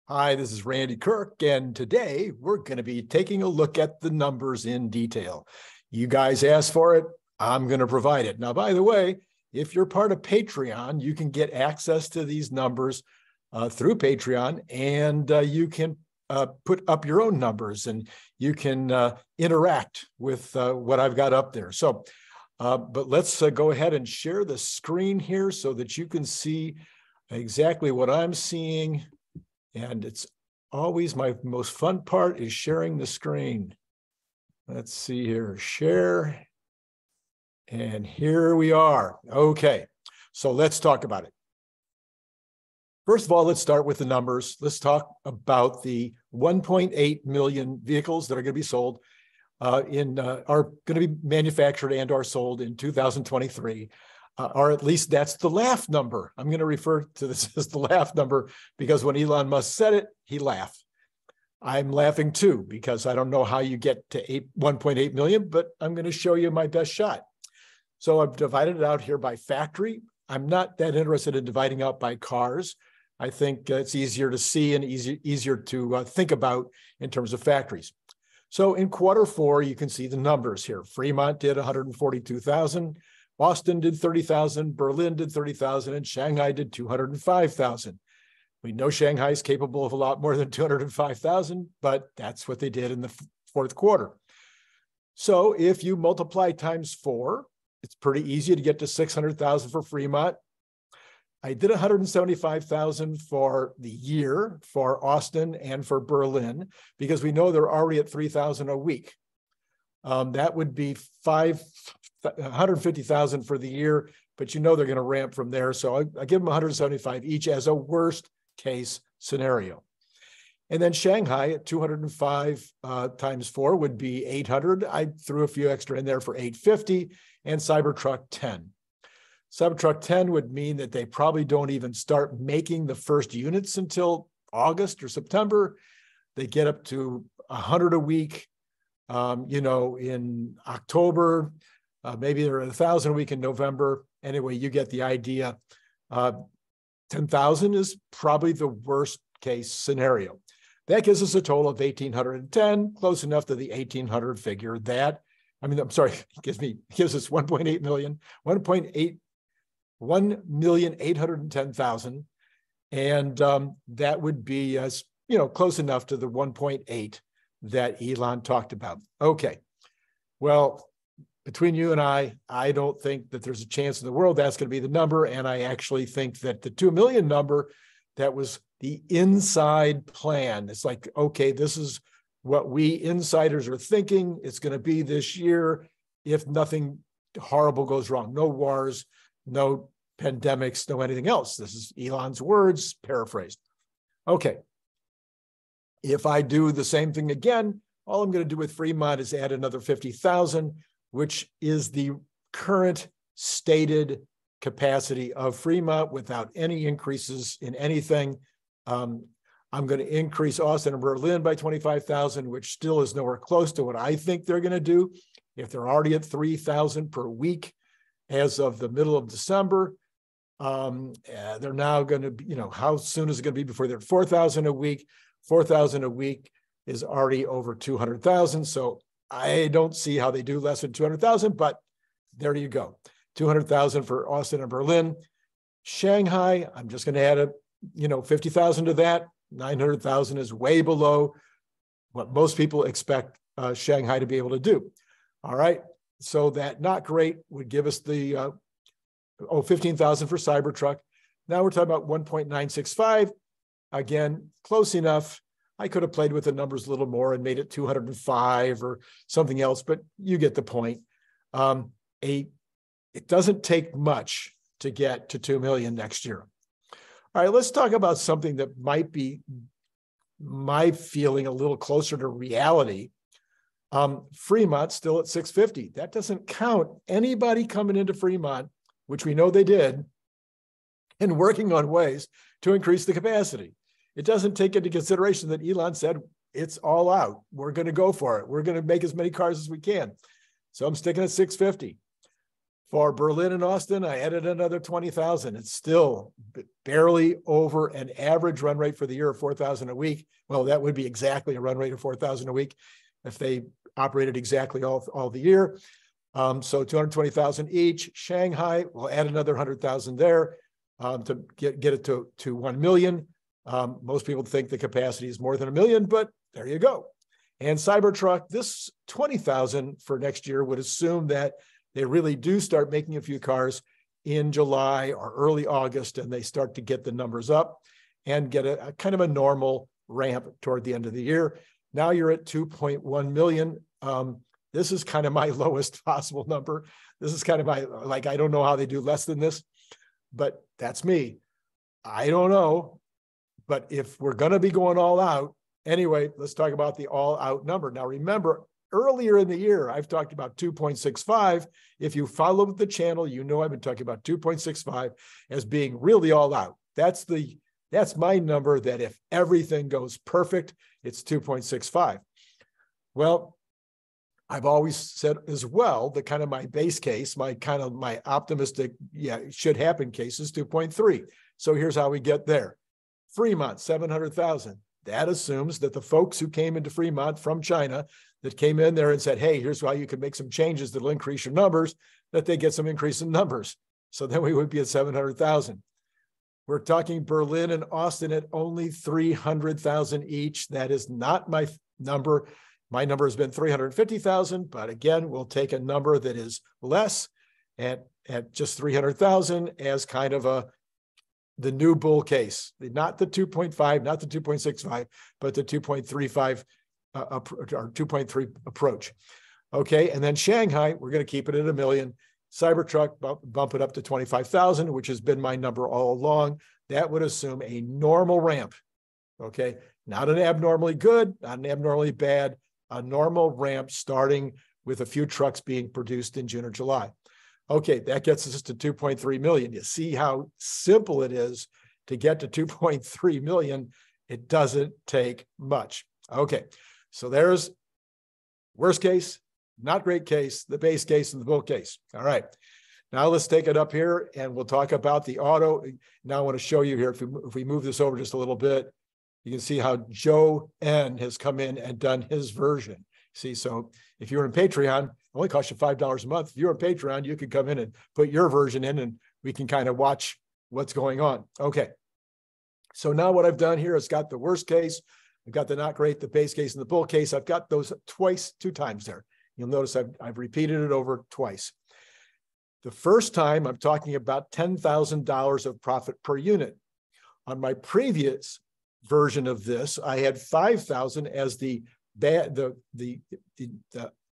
Hi, this is Randy Kirk, and today we're going to be taking a look at the numbers in detail. You guys asked for it, I'm going to provide it. Now, by the way, if you're part of Patreon, you can get access to these numbers through Patreon, and you can put up your own numbers, and you can interact with what I've got up there. But let's go ahead and share the screen here so that you can see exactly what I'm seeing. And it's always my most fun part is sharing the screen. Let's see here, share. And here we are. Okay, so let's talk about it. First of all, let's start with the numbers. Let's talk about the 1.8 million vehicles that are going to be sold are going to be manufactured and are sold in 2023. Or at least that's the laugh number. I'm going to refer to this as the laugh number because when Elon Musk said it, he laughed. I'm laughing too because I don't know how you get to 1.8 million, but I'm going to show you my best shot. So I've divided it out here by factory. I'm not that interested in dividing out by cars. I think it's easier to see and easier to think about in terms of factories. So in Q4, you can see the numbers here. Fremont did 142,000. Boston did 30,000, Berlin did 30,000, and Shanghai did 205,000. We know Shanghai is capable of a lot more than 205,000, but that's what they did in the fourth quarter. So if you multiply times 4, it's pretty easy to get to 600,000 for Fremont. I did 175,000 for the year for Austin and for Berlin because we know they're already at 3,000 a week. That would be 150,000 for the year, but you know they're going to ramp from there. So I give them 175 each as a worst case scenario. And then Shanghai at 205 times 4 would be 800. I threw a few extra in there for 850 and Cybertruck 10. Cybertruck 10 would mean that they probably don't even start making the first units until August or September. They get up to 100 a week, in October. Maybe they're at 1,000 a week in November. Anyway, you get the idea. 10,000 is probably the worst case scenario. That gives us a total of 1,810, close enough to the 1,800 figure gives us 1.8 million, 1,810,000. And that would be, close enough to the 1.8 that Elon talked about. Okay, well, between you and I don't think that there's a chance in the world that's going to be the number. And I actually think that the 2 million number, that was the inside plan. It's like, okay, this is what we insiders are thinking it's going to be this year if nothing horrible goes wrong. No wars, no pandemics, no anything else. This is Elon's words, paraphrased. Okay. If I do the same thing again, all I'm going to do with Fremont is add another 50,000, which is the current stated capacity of Fremont without any increases in anything. I'm going to increase Austin and Berlin by 25,000, which still is nowhere close to what I think they're going to do. If they're already at 3,000 per week as of the middle of December, they're now going to be, how soon is it going to be before they're 4,000 a week? 4,000 a week is already over 200,000. So I don't see how they do less than 200,000, but there you go. 200,000 for Austin and Berlin. Shanghai, I'm just going to add 50,000 to that. 900,000 is way below what most people expect Shanghai to be able to do. All right. So that not great would give us the 15,000 for Cybertruck. Now we're talking about 1.965. Again, close enough. I could have played with the numbers a little more and made it 205 or something else, but you get the point. It doesn't take much to get to 2 million next year. All right, let's talk about something that might be my feeling a little closer to reality. Fremont still at 650. That doesn't count anybody coming into Fremont, which we know they did, and working on ways to increase the capacity. It doesn't take into consideration that Elon said, it's all out. We're going to go for it. We're going to make as many cars as we can. So I'm sticking at 650. For Berlin and Austin, I added another 20,000. It's still barely over an average run rate for the year of 4,000 a week. Well, that would be exactly a run rate of 4,000 a week if they operated exactly all the year. So 220,000 each. Shanghai, we'll add another 100,000 there to get it to 1 million. Most people think the capacity is more than 1 million, but there you go. And Cybertruck, this 20,000 for next year would assume that they really do start making a few cars in July or early August, and they start to get the numbers up and get a kind of a normal ramp toward the end of the year. Now you're at 2.1 million. This is kind of my lowest possible number. This is kind of my, like, I don't know how they do less than this, but that's me. I don't know. But if we're going to be going all out, anyway, let's talk about the all out number. Now, remember, earlier in the year, I've talked about 2.65. If you followed the channel, you know I've been talking about 2.65 as being really all out. That's my number, that if everything goes perfect, it's 2.65. Well, I've always said as well, the kind of my base case, my optimistic, it should happen case is 2.3. So here's how we get there. Fremont, 700,000. That assumes that the folks who came into Fremont from China that came in there and said, hey, here's why you can make some changes that'll increase your numbers, that they get some increase in numbers. So then we would be at 700,000. We're talking Berlin and Austin at only 300,000 each. That is not my number. My number has been 350,000, but again, we'll take a number that is less at just 300,000 as kind of the new bull case, not the 2.5, not the 2.65, but the 2.35 or 2.3 approach. Okay, and then Shanghai, we're going to keep it at 1 million. Cybertruck, bump it up to 25,000, which has been my number all along. That would assume a normal ramp. Okay, not an abnormally good, not an abnormally bad, a normal ramp starting with a few trucks being produced in June or July. Okay, that gets us to 2.3 million. You see how simple it is to get to 2.3 million. It doesn't take much. Okay, so there's worst case, not great case, the base case, and the bull case. All right, now let's take it up here and we'll talk about the auto. Now I want to show you here, if we move this over just a little bit, you can see how Joe N has come in and done his version. See, so if you're in Patreon, it only costs you $5 a month. If you're on Patreon, you can come in and put your version in and we can kind of watch what's going on. Okay. So now what I've done here is got the worst case. I've got the not great, the base case, and the bull case. I've got those two times there. You'll notice I've repeated it over twice. The first time I'm talking about $10,000 of profit per unit. On my previous version of this, I had 5,000 as the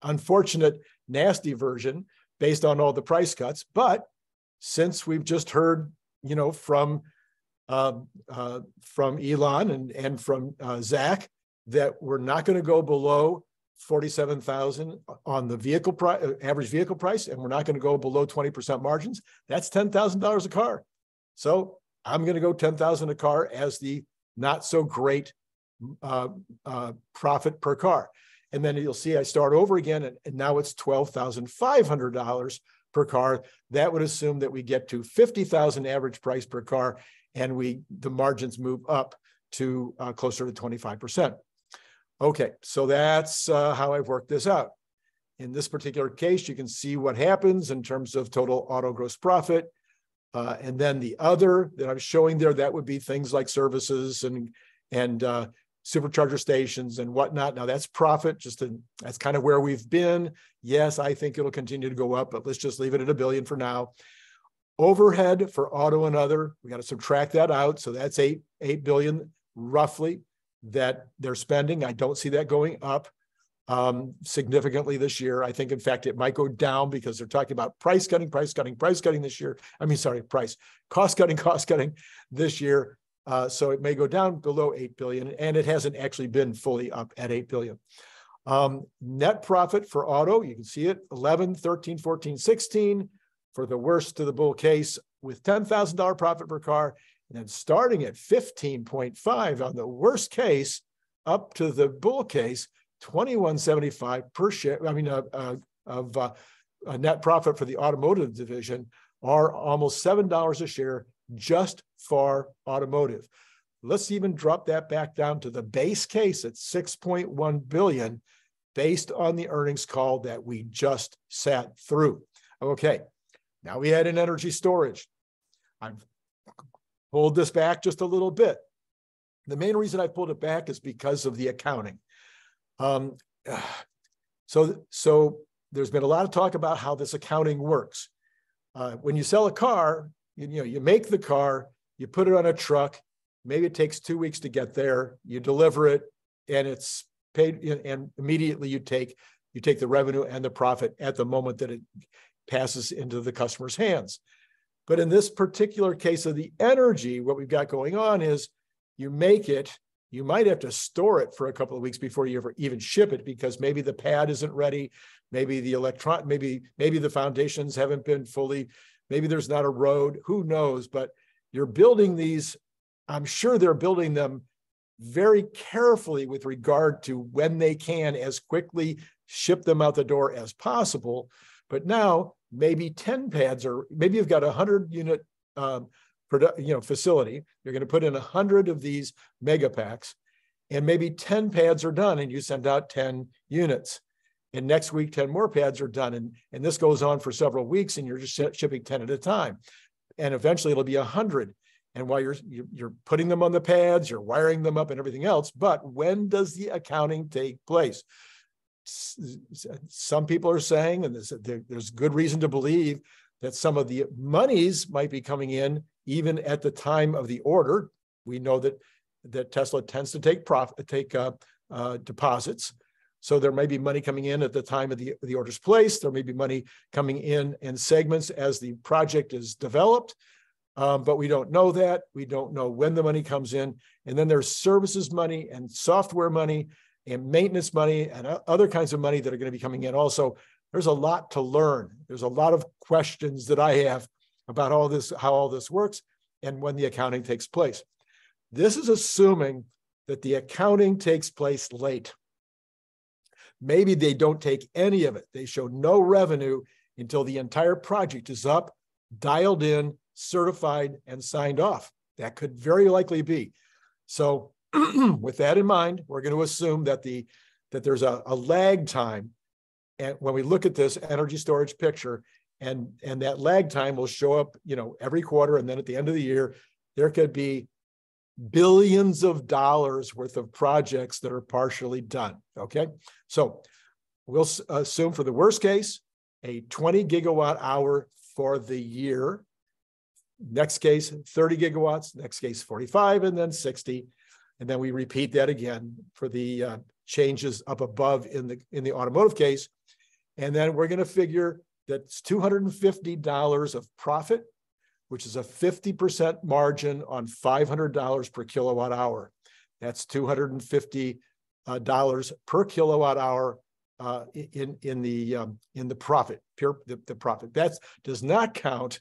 unfortunate, nasty version based on all the price cuts. But since we've just heard, from Elon and from Zach, that we're not going to go below 47,000 on the vehicle price, average vehicle price, and we're not going to go below 20% margins, that's $10,000 a car. So I'm going to go 10,000 a car as the not so great profit per car. And then you'll see I start over again, and now it's $12,500 per car. That would assume that we get to 50,000 average price per car, and the margins move up to closer to 25%. Okay, so that's how I've worked this out. In this particular case, you can see what happens in terms of total auto gross profit. And then the other that I'm showing there, that would be things like services and supercharger stations and whatnot. Now that's profit, that's kind of where we've been. Yes, I think it'll continue to go up, but let's just leave it at $1 billion for now. Overhead for auto and other, we got to subtract that out. So that's $8 billion roughly that they're spending. I don't see that going up significantly this year. I think, in fact, it might go down because they're talking about price cutting this year. Cost cutting this year. So it may go down below 8 billion, and it hasn't actually been fully up at 8 billion. Net profit for auto, you can see it, 11, 13, 14, 16 for the worst to the bull case with $10,000 profit per car, and then starting at 15.5 on the worst case up to the bull case, 21.75 per share, net profit for the automotive division are almost $7 a share just for automotive. Let's even drop that back down to the base case at 6.1 billion based on the earnings call that we just sat through. Okay, now we had an energy storage. I've pulled this back just a little bit. The main reason I pulled it back is because of the accounting. So there's been a lot of talk about how this accounting works. When you sell a car, you make the car, you put it on a truck, maybe it takes 2 weeks to get there, you deliver it, and it's paid, and immediately you take the revenue and the profit at the moment that it passes into the customer's hands. But in this particular case of the energy, what we've got going on is you make it, you might have to store it for a couple of weeks before you ever even ship it, because maybe the pad isn't ready, maybe the maybe the foundations haven't been fully, maybe there's not a road, who knows, but you're building these, I'm sure they're building them very carefully with regard to when they can as quickly ship them out the door as possible. But now maybe 10 pads, or maybe you've got a 100-unit facility. You're going to put in 100 of these mega packs, and maybe 10 pads are done, and you send out 10 units. And next week, 10 more pads are done, and this goes on for several weeks, and you're just shipping 10 at a time. And eventually, it'll be 100. And while you're putting them on the pads, you're wiring them up and everything else. But when does the accounting take place? Some people are saying, and there's good reason to believe, that some of the monies might be coming in even at the time of the order. We know that Tesla tends to take deposits. So there may be money coming in at the time of the order's placed. There may be money coming in segments as the project is developed. But we don't know that. We don't know when the money comes in. And then there's services money and software money and maintenance money and other kinds of money that are going to be coming in also. There's a lot to learn. There's a lot of questions that I have about all this, how all this works, and when the accounting takes place. This is assuming that the accounting takes place late. Maybe they don't take any of it. They show no revenue until the entire project is up, dialed in, certified, and signed off. That could very likely be. So with that in mind, we're going to assume that there's a lag time. And when we look at this energy storage picture, and that lag time will show up, every quarter, and then at the end of the year, there could be billions of dollars worth of projects that are partially done. Okay, so we'll assume for the worst case, a 20 gigawatt hour for the year. Next case, 30 gigawatts, next case, 45, and then 60. And then we repeat that again for the changes up above in the automotive case. And then we're going to figure that's $250 of profit, which is a 50% margin on $500 per kilowatt hour. That's $250 per kilowatt hour in the profit, the profit. That does not count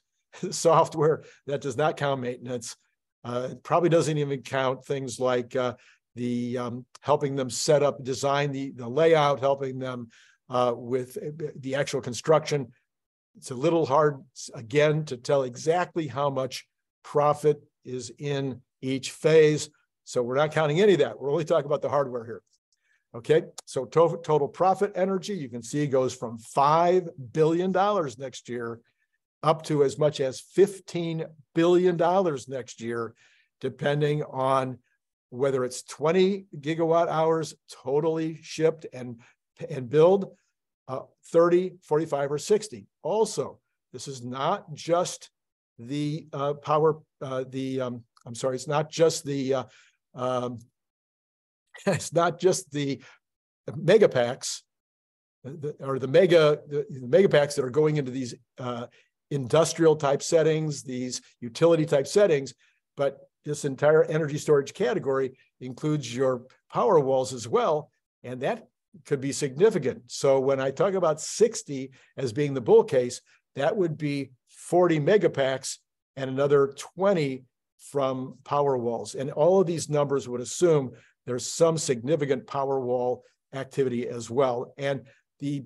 software, that does not count maintenance. It probably doesn't even count things like helping them set up, design the layout, helping them with the actual construction. It's a little hard, again, to tell exactly how much profit is in each phase. So we're not counting any of that. We're only talking about the hardware here. Okay, so total profit energy, you can see, goes from $5 billion next year up to as much as $15 billion next year, depending on whether it's 20 gigawatt hours totally shipped and billed, 30, 45, or 60. Also, this is not just the it's not just the it's not just the mega packs or the mega packs that are going into these industrial type settings, these utility type settings, but this entire energy storage category includes your power walls as well, and that could be significant. So when I talk about 60 as being the bull case, that would be 40 megapacks and another 20 from power walls. And all of these numbers would assume there's some significant power wall activity as well. And the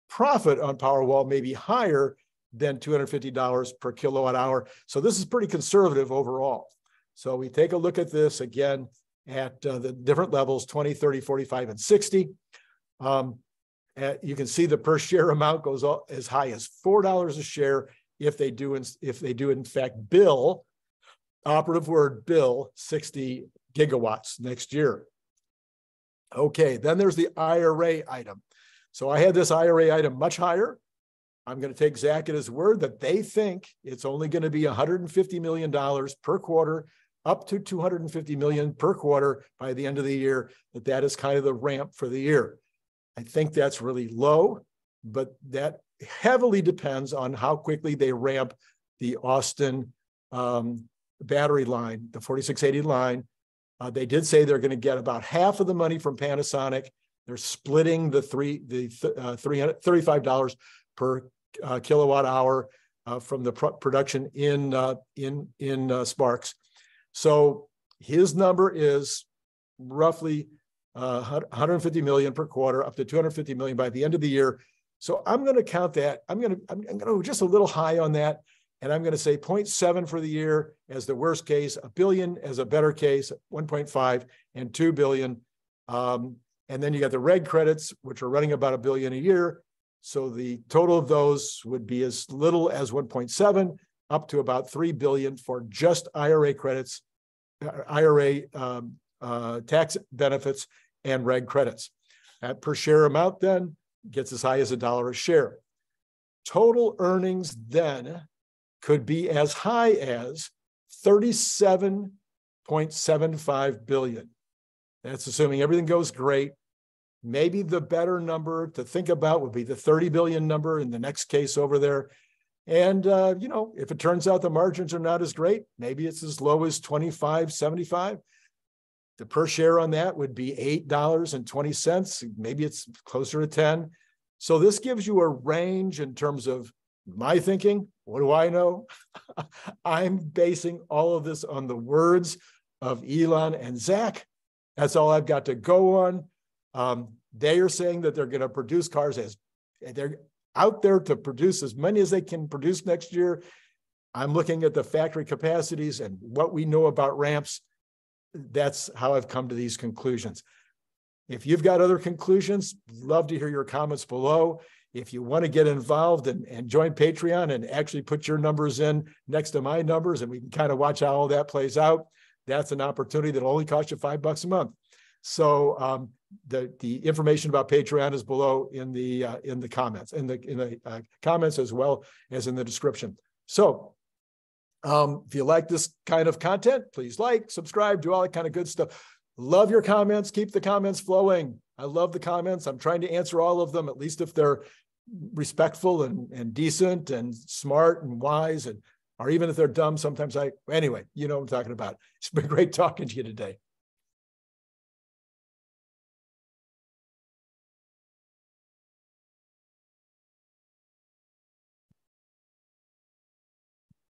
profit on Powerwall may be higher than $250 per kilowatt hour. So this is pretty conservative overall. So we take a look at this again at the different levels, 20, 30, 45, and 60. You can see the per share amount goes as high as $4 a share if they do in fact bill, operative word, bill 60 gigawatts next year. Okay, then there's the IRA item. So I had this IRA item much higher. I'm going to take Zach at his word that they think it's only going to be $150 million per quarter, up to $250 million per quarter by the end of the year, that is kind of the ramp for the year. I think that's really low, but that heavily depends on how quickly they ramp the Austin battery line, the 4680 line. They did say they're going to get about half of the money from Panasonic. They're splitting the $35 per kilowatt hour from the production in Sparks. So his number is roughly 150 million per quarter, up to 250 million by the end of the year. So I'm going to count that. I'm going to go just a little high on that. And I'm going to say 0.7 for the year as the worst case, $1 billion as a better case, 1.5 and 2 billion. And then you got the reg credits, which are running about $1 billion a year. So the total of those would be as little as 1.7 up to about 3 billion for just IRA credits, IRA tax benefits and reg credits. That per share amount then gets as high as $1 a share. Total earnings then could be as high as 37.75 billion. That's assuming everything goes great. Maybe the better number to think about would be the 30 billion number in the next case over there. And, if it turns out the margins are not as great, maybe it's as low as 25.75. The per share on that would be $8.20. Maybe it's closer to 10. So this gives you a range in terms of my thinking. What do I know? I'm basing all of this on the words of Elon and Zach. That's all I've got to go on. They are saying that they're going to produce cars as they're out there to produce as many as they can produce next year. I'm looking at the factory capacities and what we know about ramps. That's how I've come to these conclusions. If you've got other conclusions, love to hear your comments below. If you want to get involved and join Patreon and actually put your numbers in next to my numbers, and we can kind of watch how all that plays out, that's an opportunity that'll only cost you $5 a month. So the information about Patreon is below in the comments, in the comments as well as in the description. So if you like this kind of content, please like, subscribe, do all that kind of good stuff. Love your comments. Keep the comments flowing. I love the comments. I'm trying to answer all of them, at least if they're respectful and decent and smart and wise, or even if they're dumb, sometimes anyway, you know what I'm talking about. It's been great talking to you today.